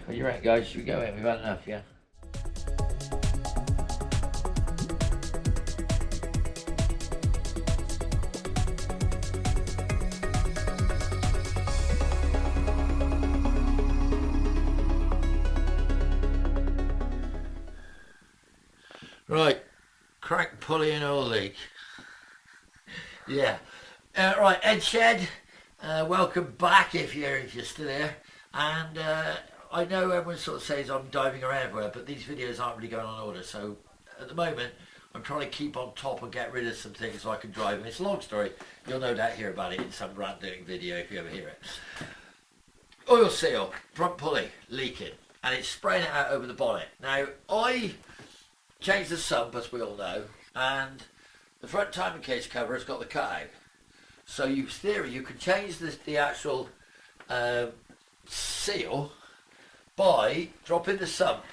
What do you reckon, guys? Should we go in? We've had enough, yeah? Right, crack pulley and oil leak. Yeah. Right, EdShed, welcome back if you're still here. And I know everyone sort of says I'm diving around everywhere, but these videos aren't really going on order. So at the moment, I'm trying to keep on top and get rid of some things so I can drive them. It's a long story. You'll no doubt hear about it in some random video if you ever hear it. Oil seal, front pulley, leaking. And it's spraying it out over the bonnet. Now, I changed the sump, as we all know, and the front timing case cover has got the cutout. So in theory, you can change the actual seal by dropping the sump.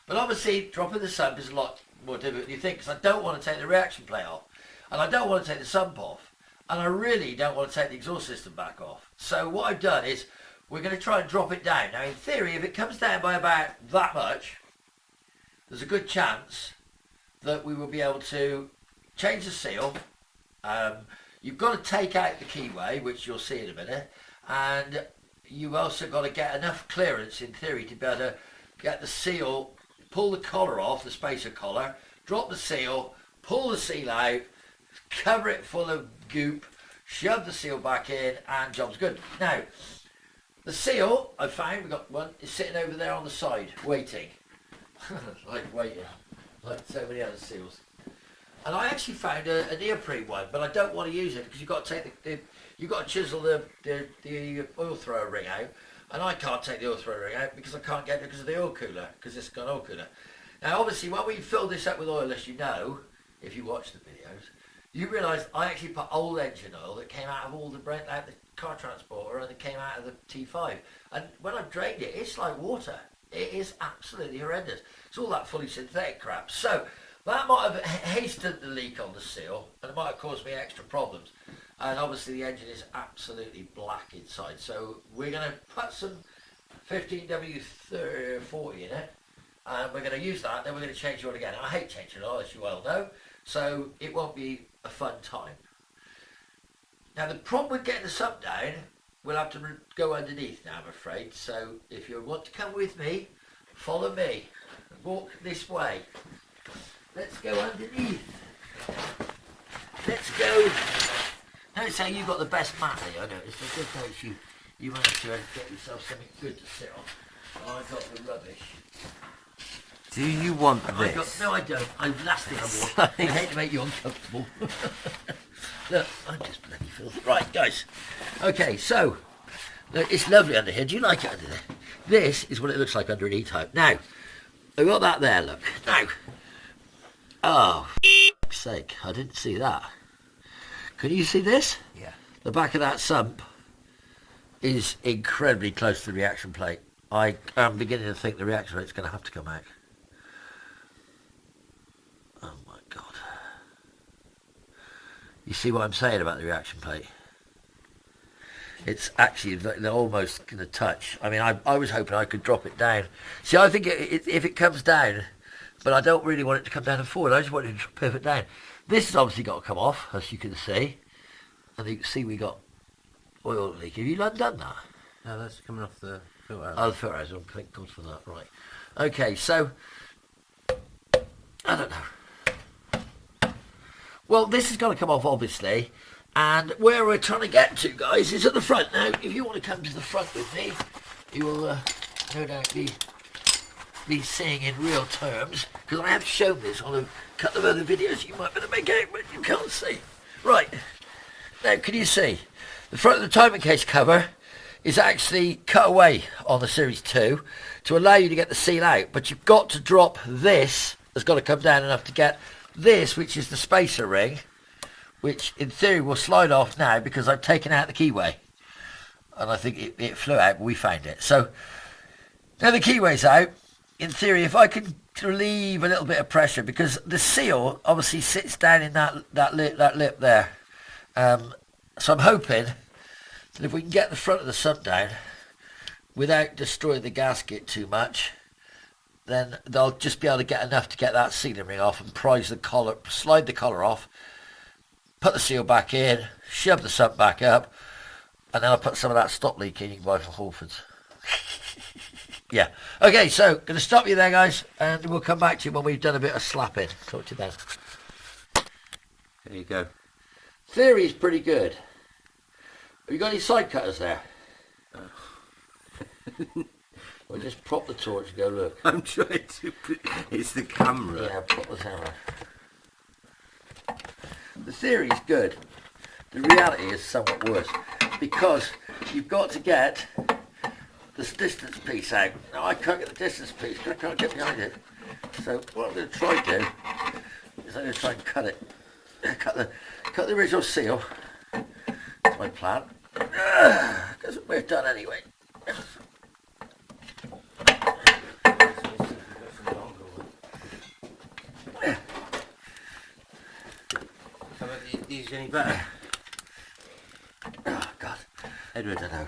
But obviously, dropping the sump is a lot more difficult than you think, because I don't want to take the reaction plate off, and I don't want to take the sump off, and I really don't want to take the exhaust system back off. So what I've done is, we're going to try and drop it down. Now in theory, if it comes down by about that much, there's a good chance that we will be able to change the seal. You've got to take out the keyway, which you'll see in a minute, and you've also got to get enough clearance in theory to be able to get the seal, pull the collar off, the spacer collar, drop the seal, pull the seal out, cover it full of goop, shove the seal back in, and job's good. Now, the seal, I found, we've got one, is sitting over there on the side, waiting. Waiting, like so many other seals. And I actually found a neoprene one, but I don't want to use it because you've got to take you've got to chisel the oil thrower ring out, and I can't take the oil thrower ring out because I can't get it because of the oil cooler, because it's got an oil cooler. Now obviously when we fill this up with oil, as you know, if you watch the videos, you realise I actually put old engine oil that came out of all the car transporter and it came out of the T5. And when I've drained it, it's like water. It is absolutely horrendous. It's all that fully synthetic crap. So that might have hastened the leak on the seal, and it might have caused me extra problems. And obviously the engine is absolutely black inside. So we're going to put some 15W40 in it, and we're going to use that. Then we're going to change it all again. I hate changing oil, as you well know. So it won't be a fun time. Now the problem with getting the sump down, we'll have to go underneath now, I'm afraid. So if you want to come with me, follow me. Walk this way. Let's go underneath. Let's go. Notice how you've got the best mat here. I know it's a good place you managed to get yourself something good to sit on. I got the rubbish. Do you want this? No, I don't. Last thing I want. I hate to make you uncomfortable. Look, I'm just bloody filthy. Right, guys. Okay, so look, it's lovely under here. Do you like it under there? This is what it looks like under an E-Type. Now, I've got that there, look. Now, oh, for fuck's sake, I didn't see that. Can you see this? Yeah. The back of that sump is incredibly close to the reaction plate. I am beginning to think the reaction rate's going to have to come out. Oh my God. You see what I'm saying about the reaction plate? It's actually they're almost going to touch. I mean, I was hoping I could drop it down. See, I think if it comes down, but I don't really want it to come down and forward. I just want it to pivot down. This has obviously got to come off, as you can see. And you can see we got oil leak. Have you done that? No, that's coming off the filter. Oh, the filter. Thank God for that. Right. Okay, so I don't know. Well, this is going to come off, obviously. And where we're trying to get to, guys, is at the front. Now, if you want to come to the front with me, you will no doubt be seeing in real terms, because I have shown this on a couple of other videos you might better make out, but you can't see. Right. Now, can you see? The front of the timing case cover is actually cut away on the Series 2 to allow you to get the seal out, but you've got to drop this. It's got to come down enough to get this, which is the spacer ring, which in theory will slide off now because I've taken out the keyway. And I think it flew out, but we found it. So now the keyway's out. In theory, if I can relieve a little bit of pressure, because the seal obviously sits down in that lip there. So I'm hoping that if we can get the front of the sump down, without destroying the gasket too much, then they'll just be able to get enough to get that sealing ring off and prise the collar, slide the collar off, put the seal back in, shove the sump back up, and then I'll put some of that stop leak in you can buy from Halfords. Yeah. Okay, so going to stop you there, guys, and we'll come back to you when we've done a bit of slapping. Talk to you then. There you go. Theory's pretty good. Have you got any side cutters there? Or just prop the torch and go look. I'm trying to put... It's the camera. Yeah, prop the camera. The theory's good. The reality is somewhat worse. Because you've got to get this distance piece out. Now I can't get the distance piece because I can't get behind it. So what I'm going to try to do is I'm going to try and cut it. Cut the original seal. That's my plan. Because we're done anyway. How about these any better? Oh God, Edward. I don't know.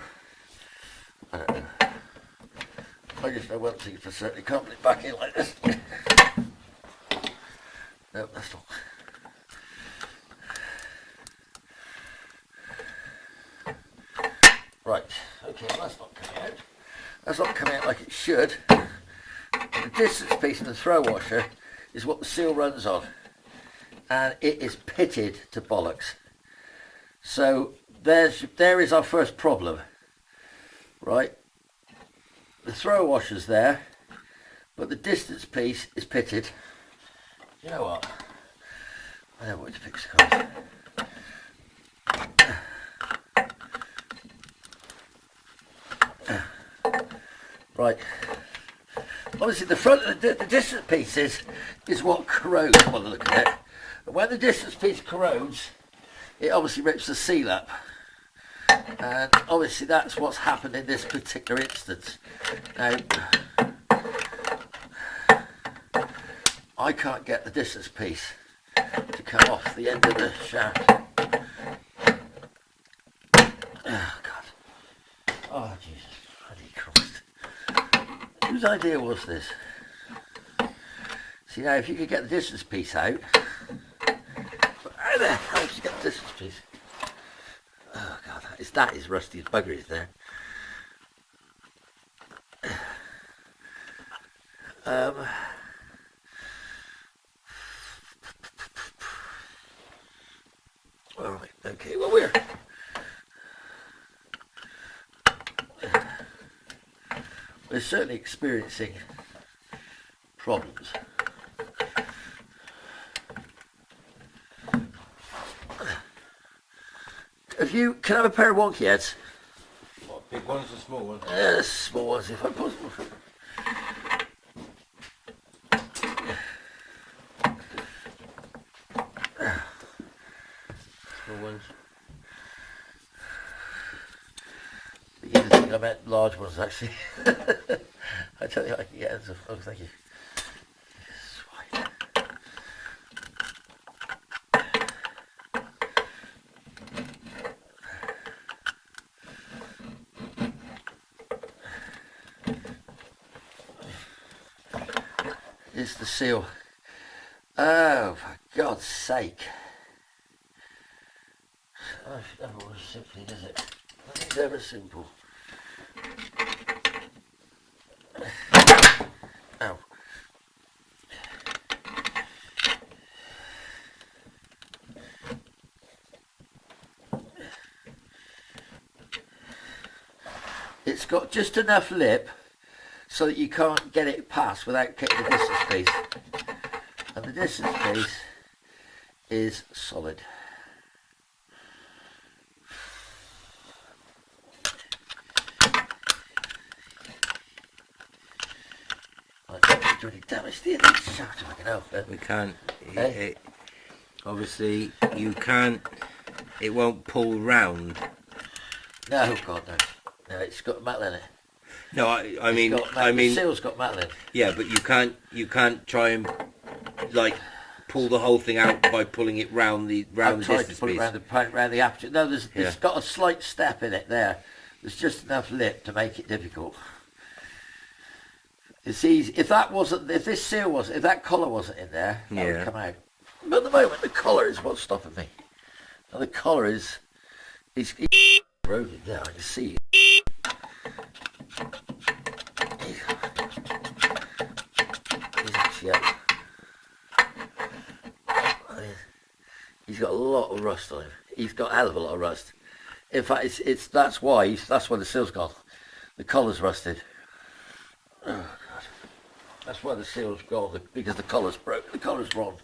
I just know one thing for certain. You can't put it back in like this. No, that's not. Right, okay, well that's not coming out. That's not coming out like it should. The distance piece in the throw washer is what the seal runs on. And it is pitted to bollocks. So there is our first problem. Right? The throw washer's there, but the distance piece is pitted. You know what? I know what to fix the cars. Right. Obviously the front of the distance piece is what corrodes by the look of it. And when the distance piece corrodes, it obviously rips the seal up. And obviously that's what's happened in this particular instance. Now, I can't get the distance piece to come off the end of the shaft. Oh God. Oh Jesus, bloody Christ. Whose idea was this? See now, if you could get the distance piece out, but how the hell did you get the distance piece? Oh God, that is rusty as buggeries there. Alright, okay, well we're certainly experiencing problems. Can I have a pair of wonky heads? What, big ones or small ones? Small ones if possible. Small ones. You didn't think I meant large ones actually. I tell you I can get them. Oh, thank you. Swine. It's the seal. Oh, for God's sake. Oh, it never was simply, does it? Nothing's ever simple. Ow. It's got just enough lip so that you can't get it past without cutting the distance piece. And the distance piece is solid. I don't do any damage to the shaft if I can help it. We can't. Hey? Obviously, you can't. It won't pull round. No, God no. No, it's got metal in it. No, I mean, the seal's got metal in. Yeah, but you can't try and like pull the whole thing out by pulling it round the I've tried distance to pull piece. it round the aperture. No, it's got a slight step in it there, There's just enough lip to make it difficult. It's easy. If that collar wasn't in there, that would come out. But at the moment, the collar is what's stopping me. And the collar is eroded down. I can see it. He's actually out. He's got a lot of rust on him. He's got a hell of a lot of rust. In fact, that's why the seal's gone. The collar's rusted. Oh God. That's why the seal's gone, because the collar's broke. The collar's wrong.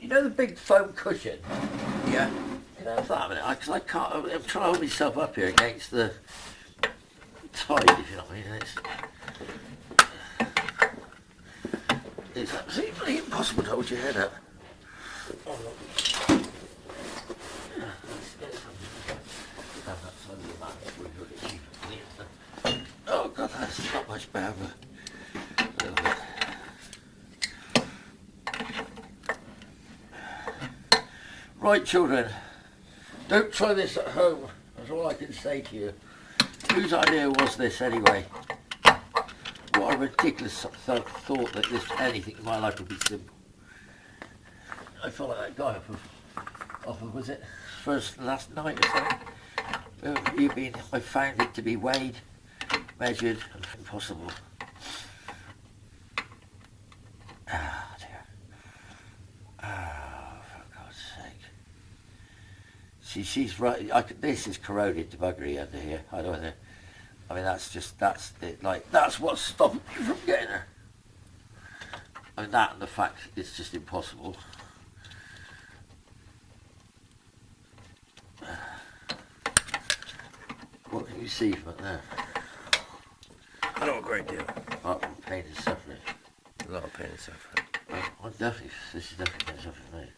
You know the big foam cushion? Yeah. You know that? Because I can't. I'm trying to hold myself up here against the tide, if you know what I mean. It's absolutely impossible to hold your head up. Oh God, that's not much better. A little bit. Right, children, don't try this at home. That's all I can say to you. Whose idea was this anyway? What a ridiculous thought that anything in my life would be simple. I feel like that guy off of was it last night or something? I found it to be weighed, measured, and impossible. Ah, dear. Ah, for God's sake. She's right. This is corroded to buggery under here. I don't know. I mean, that's it. Like, that's what's stopping me from getting her. I mean, that and the fact it's just impossible. What can you see from it there? I know a great deal. Apart from pain and suffering. A lot of pain and suffering. Well, this is definitely pain and suffering, mate.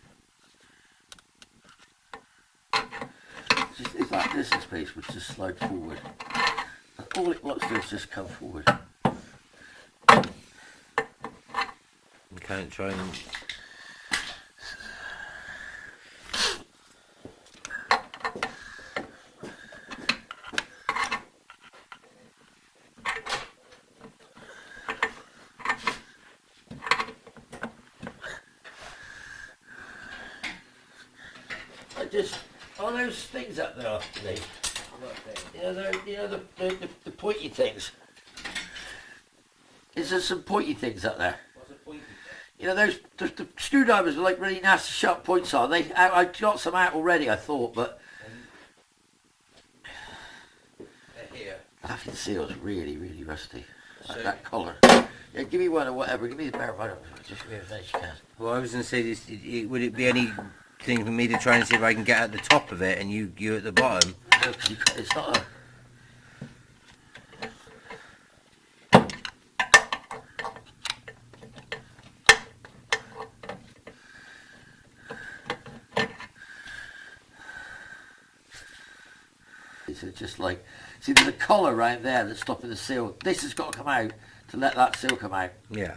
If that distance piece would just slide forward, all it wants to do is just come forward. You can't try and... All those things up there, Lee. You know the pointy things. Is there some pointy things up there? What's a pointy thing? You know the screwdrivers are like really nasty sharp points on. I got some out already, I thought, but they're here. That seal's really rusty. So, that collar. Yeah, give me one or whatever. Give me the bare one. Just give me as much as you can. Well, I was going to say this. Would it be any thing for me to try and see if I can get at the top of it and you at the bottom? No, it's not a... It's just like, see, there's a collar right there that's stopping the seal. This has got to come out to let that seal come out. Yeah.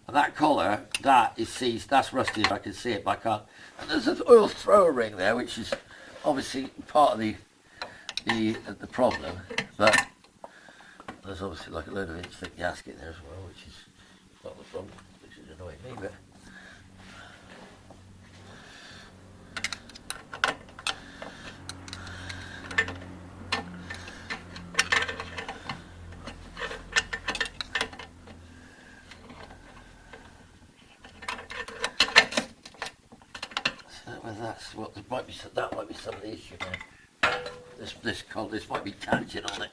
And that collar, that is seized, that's rusty, I can see it, but I can't. And there's an oil thrower ring there, which is obviously part of the problem, but there's obviously like a load of inch thick gasket there as well, which is not the problem, which is annoying me, but... That might be some of the issue there. This might be catching on it.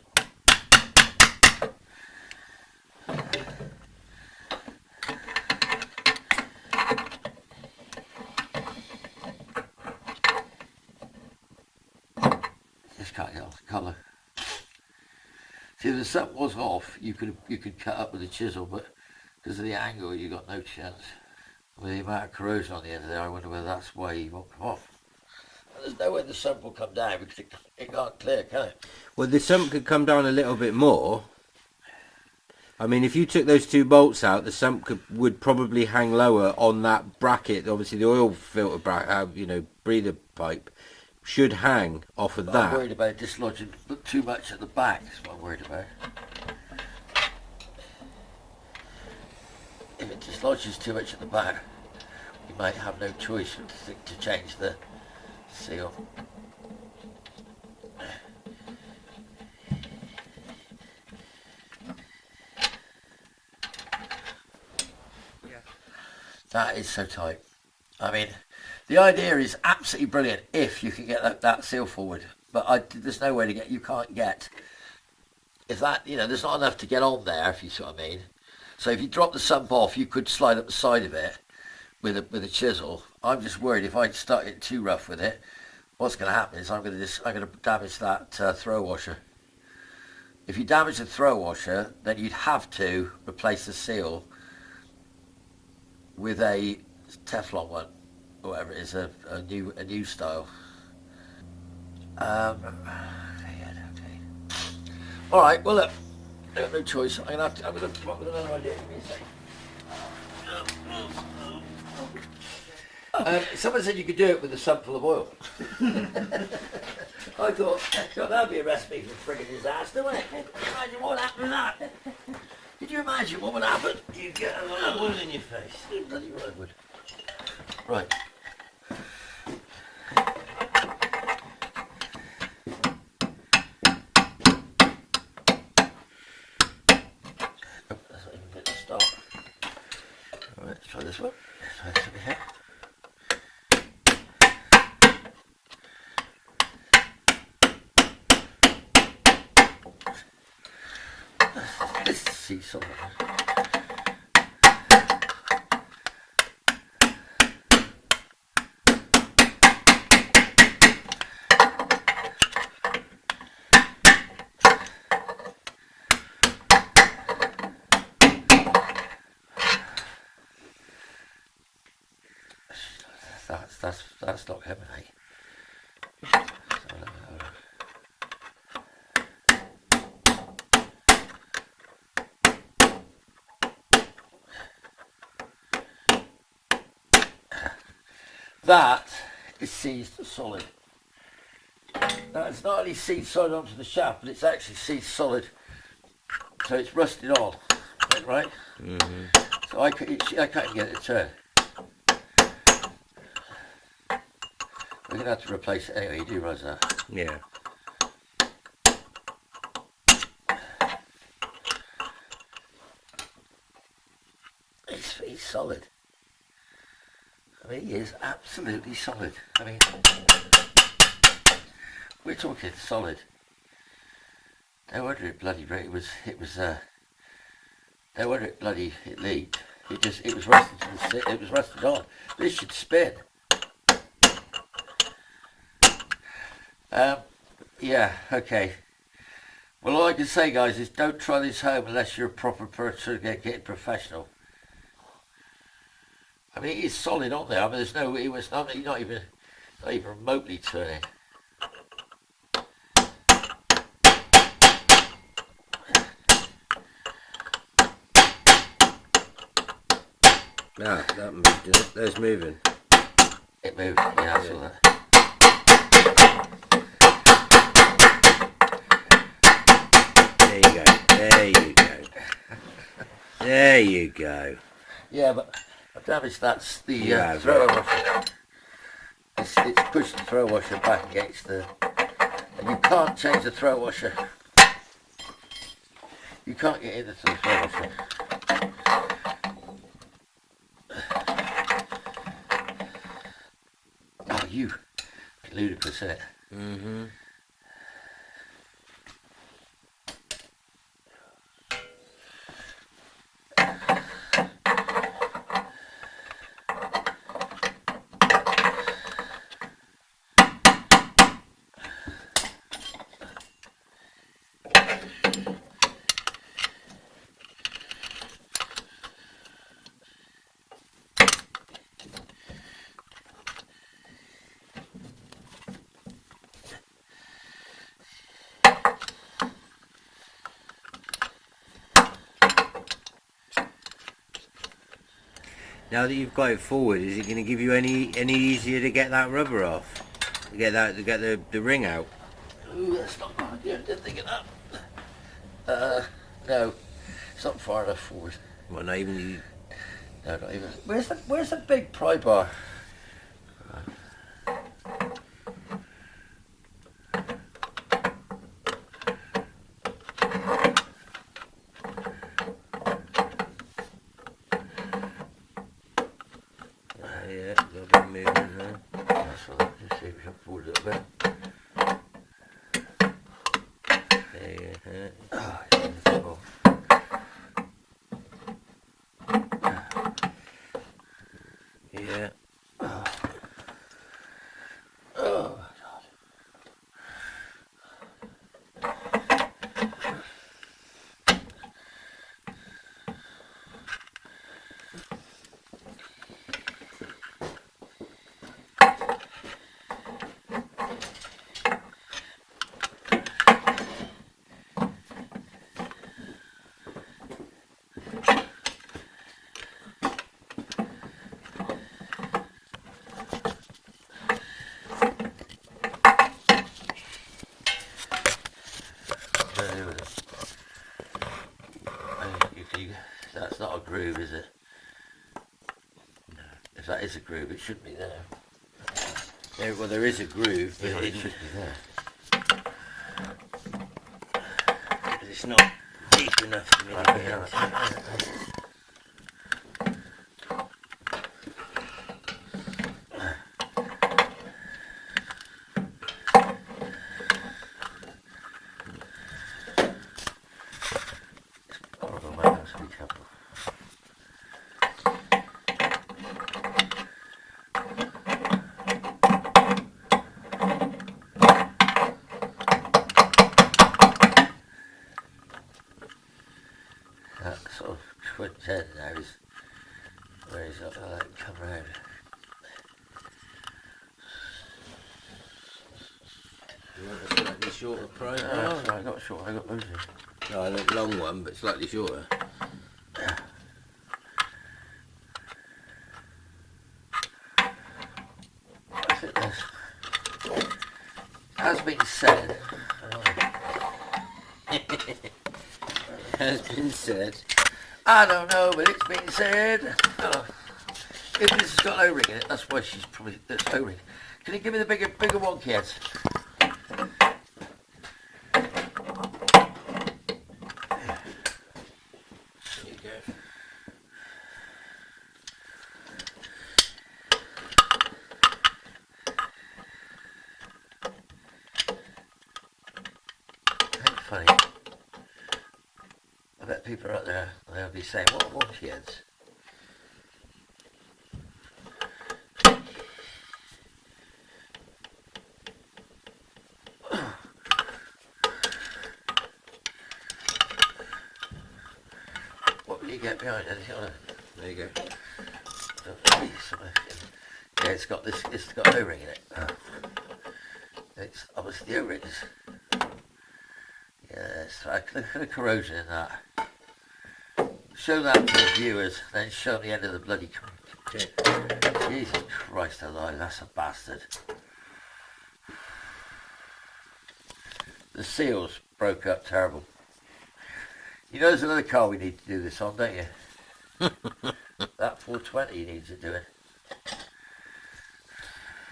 Just can't get off the collar. See, if the sump was off, you could cut up with a chisel, but because of the angle, you got no chance. With the amount of corrosion on the end of there, I wonder whether that's why you won't come off. And there's no way the sump will come down because it can't clear, can it? Well, the sump could come down a little bit more. I mean, if you took those 2 bolts out, the sump would probably hang lower on that bracket. Obviously, the oil filter bracket, breather pipe, should hang off of that. I'm worried about dislodging too much at the back. That's what I'm worried about. If it dislodges too much at the back, you might have no choice to change the seal. That is so tight. I mean, the idea is absolutely brilliant if you can get that seal forward. But there's no way to get, you can't get, if that, there's not enough to get on there, if you see what I mean. So if you drop the sump off, you could slide up the side of it with a chisel. I'm just worried if I start it too rough with it, what's going to happen is I'm going to damage that throw washer. If you damage the throw washer, then you'd have to replace the seal with a Teflon one, or whatever it is, a new style. Okay. All right. Well, look, I have no choice. I'm going to come up with another idea. Give me a second. Someone said you could do it with a sump full of oil. I thought, God, that'd be a recipe for frigging disaster, wouldn't it? Can you imagine what would happen to that? Could you imagine what would happen? You get a lot of oil in your face. You bloody right would. Right. Oh, that's not even good to start. Alright, let's try this one. Let's try this over here. This seat solid. That's not coming, eh? That is seized solid. Now it's not only seized solid onto the shaft, but it's actually seized solid, so it's rusted on, right? Mm-hmm. So I can't get it to turn. We're going to have to replace it anyway, you do realise that? Yeah. He's solid. I mean, he is absolutely solid. I mean, we're talking solid. No wonder it bloody no wonder it leaked. It was rusted on. This should spin. Yeah, okay. Well, all I can say, guys, is don't try this home unless you're a proper person getting professional. I mean, it is solid on there. I mean, there's no, it was not even remotely turning. Ah, that moved, didn't it? There's moving. It moved, yeah, I saw that. There you go. There you go. There you go. Yeah, but I've damaged that's the thrower washer. It's pushed the thrower washer back against the... And you can't change the thrower washer. You can't get into the thrower washer. Oh, you ludicrous, isn't it? Mm-hmm. Now that you've got it forward, is it going to give you any easier to get that rubber off? To get the ring out? Ooh, that's not bad. Yeah, I didn't think of that. No, it's not far enough forward. Well, not even. No, not even. Where's the big pry bar? Yeah, a little bit of movement there. That's all right. Just see if we can forward a little bit. There you go. Oh, yeah, cool. Yeah. Oh, that's not a groove, is it? No. If that is a groove, it should be there. Well, there is a groove, but It should be there. it's not deep enough to me. Horrible, mate. That's be careful. That sort of twins head now is where he's up like come round. You want a slightly shorter pry bar? Oh, sorry, I got short, I got loads of it. No, I want a long one, but slightly shorter. I think there's, has been said. Has been said. I don't know, but it's been said. Oh, if this has got O-ring in it, that's why she's probably, that's O-ring. Can you give me the bigger one, kids? There you go. That's funny. I bet people are out there, they'll be saying, what kids? What will you get behind it? There you go. Yeah, it's got O-ring in it. It's obviously the O-rings. Yes, I look at the corrosion in that. Show that to the viewers, then show them the end of the bloody. Okay. Jesus Christ alive, that's a bastard. The seals broke up terrible. You know there's another car we need to do this on, don't you? That 420 needs it doing.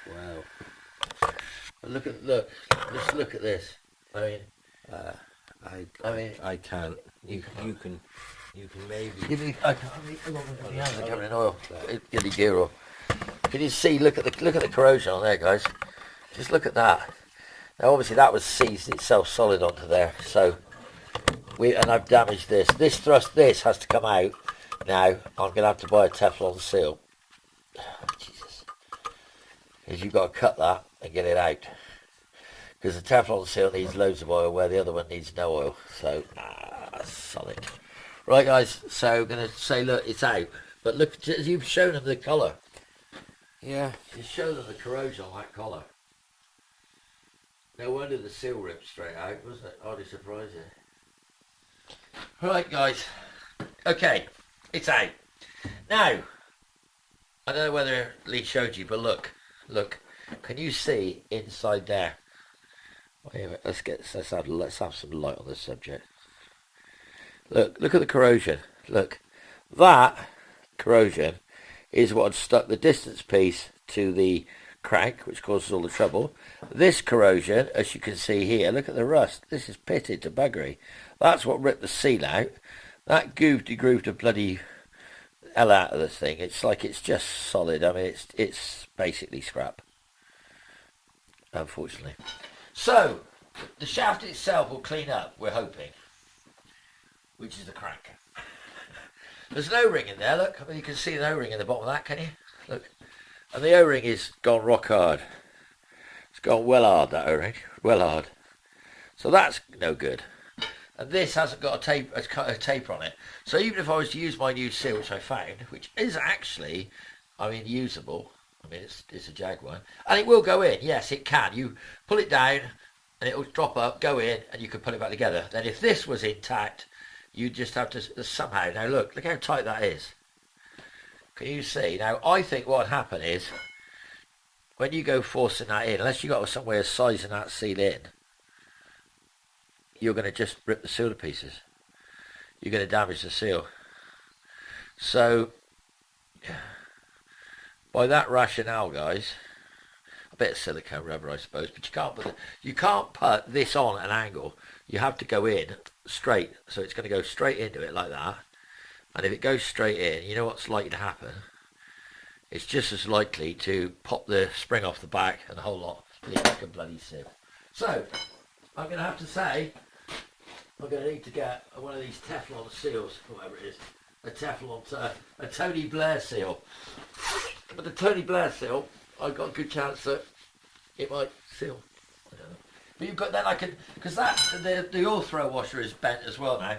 Wow. But look, just look at this. I mean, I can't. You can maybe. give me. I got my hands are covered in oil. Get the gear off. Can you see? Look at the corrosion on there, guys. Just look at that. Now, obviously, that was seized itself solid onto there. So and I've damaged this. This has to come out. Now I'm gonna have to buy a Teflon seal. Oh, Jesus, because you've got to cut that and get it out. Because the Teflon seal needs loads of oil, where the other one needs no oil. So, solid. Right, guys. So, I'm gonna say, look, it's out. But look, you've shown them the colour. Yeah. You show them the corrosion on that collar. No wonder the seal ripped straight out, wasn't it? Hardly surprising. Right, guys. Okay, it's out. Now, I don't know whether Lee showed you, but look, can you see inside there? Wait a minute, let's have some light on this subject. Look at the corrosion. Look, that corrosion is what stuck the distance piece to the crank, which causes all the trouble. This corrosion, as you can see here, look at the rust. This is pitted to buggery. That's what ripped the seal out. That grooved a bloody hell out of this thing. It's like it's just solid. I mean, it's basically scrap, unfortunately. So the shaft itself will clean up, we're hoping, which is the crank. There's an O-ring in there, look. I mean, you can see an O-ring in the bottom of that, can you? Look. And the O-ring is gone rock hard. It's gone well hard, that O-ring. Well hard. So that's no good. And this hasn't got a taper on it. So even if I was to use my new seal, which I found, which is actually, I mean, usable. I mean, it's a Jaguar. And it will go in. Yes, it can. You pull it down and it will drop up, go in, and you can put it back together. Then if this was intact, you just have to somehow. Now look how tight that is. Can you see? Now I think what would happen is when you go forcing that in, unless you got some way of sizing that seal in, you're going to just rip the seal to pieces. You're going to damage the seal. So by that rationale, guys, a bit of silicone rubber, I suppose, but you can't put this on at an angle. You have to go in straight, so it's going to go straight into it like that. And if it goes straight in, you know what's likely to happen? It's just as likely to pop the spring off the back and the whole lot, leave like a bloody sieve. So I'm going to have to say, I'm going to need to get one of these Teflon seals, whatever it is, a Tony Blair seal. But the Tony Blair seal, I've got a good chance that it might seal. I don't know. But you've got, then I can, because the oil throw washer is bent as well now.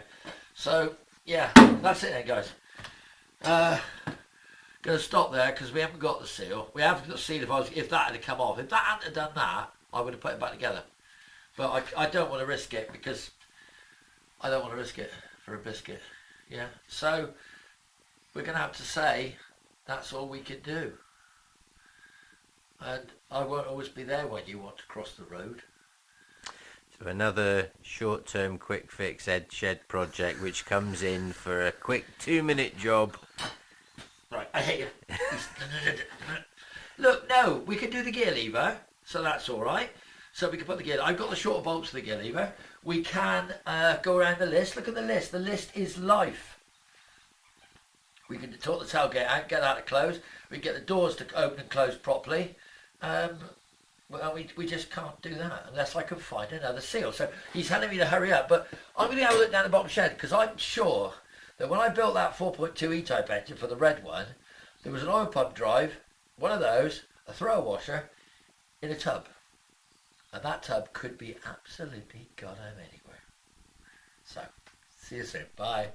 So yeah, that's it then, guys. Going to stop there because we haven't got the seal. We haven't got the seal if that had come off. If that hadn't done that, I would have put it back together. But I don't want to risk it because I don't want to risk it for a biscuit. Yeah. So we're going to have to say that's all we can do. And I won't always be there when you want to cross the road. So another short-term quick fix EdShed project which comes in for a quick 2-minute job. Right, I hate you. Look, no, we can do the gear lever, so that's all right. So we can put the gear. I've got the shorter bolts for the gear lever. We can go around the list. Look at the list. The list is life. We can talk the tailgate out, get that to close. We can get the doors to open and close properly. Well, we just can't do that unless I can find another seal. So he's telling me to hurry up, but I'm going to have a look down the bottom shed because I'm sure that when I built that 4.2 E-Type engine for the red one, there was an oil pump drive, one of those, a throw washer, in a tub. And that tub could be absolutely goddamn anywhere. So, see you soon. Bye.